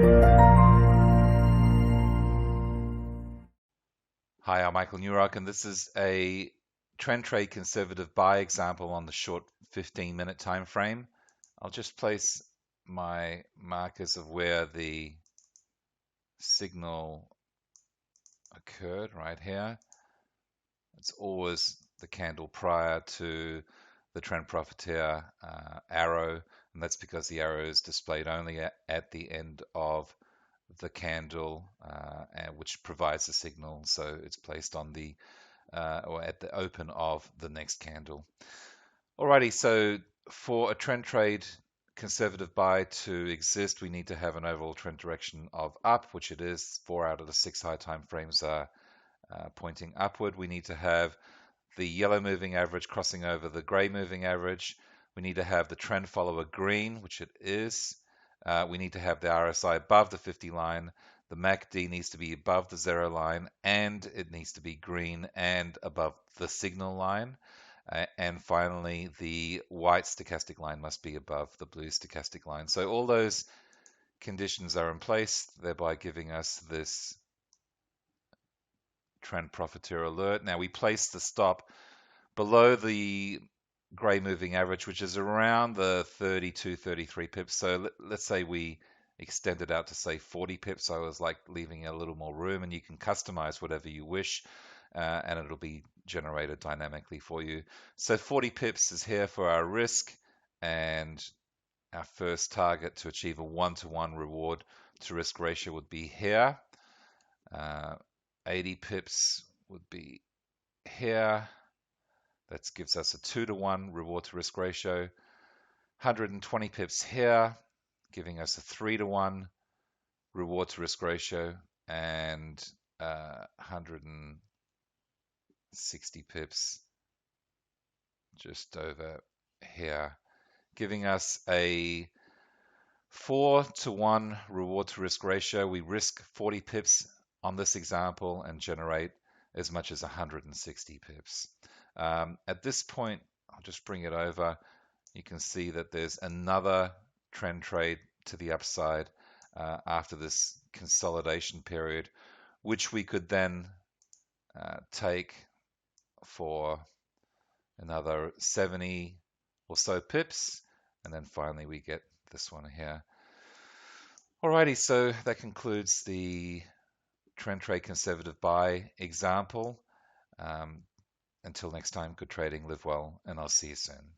Hi, I'm Michael Newrock, and this is a TrendTrade Conservative Buy example on the short 15-minute time frame. I'll just place my markers of where the signal occurred right here. It's always the candle prior to the trend profiteer arrow, and that's because the arrow is displayed only at the end of the candle, which provides the signal, so it's placed on the or at the open of the next candle. Alrighty, so for a trend trade conservative buy to exist, we need to have an overall trend direction of up, which it is. 4 out of the 6 high time frames are pointing upward. We need to have the yellow moving average crossing over the gray moving average. We need to have the trend follower green, which it is. We need to have the RSI above the 50 line. The MACD needs to be above the 0 line, and it needs to be green and above the signal line. And finally, the white stochastic line must be above the blue stochastic line. So all those conditions are in place, thereby giving us this trend profiteer alert. Now we place the stop below the gray moving average, which is around the 32, 33 pips. So let's say we extend it out to say 40 pips. I was like leaving a little more room, and you can customize whatever you wish, and it'll be generated dynamically for you. So 40 pips is here for our risk, and our first target to achieve a 1-to-1 reward to risk ratio would be here. 80 pips would be here. That gives us a 2-to-1 reward to risk ratio. 120 pips here, giving us a 3-to-1 reward to risk ratio, and 160 pips just over here, giving us a 4-to-1 reward to risk ratio. We risk 40 pips on this example and generate as much as 160 pips. At this point, I'll just bring it over. You can see that there's another trend trade to the upside after this consolidation period, which we could then take for another 70 or so pips, and then finally we get this one here. Alrighty, so that concludes the trend trade conservative buy example. Until next time, good trading, live well, and I'll see you soon.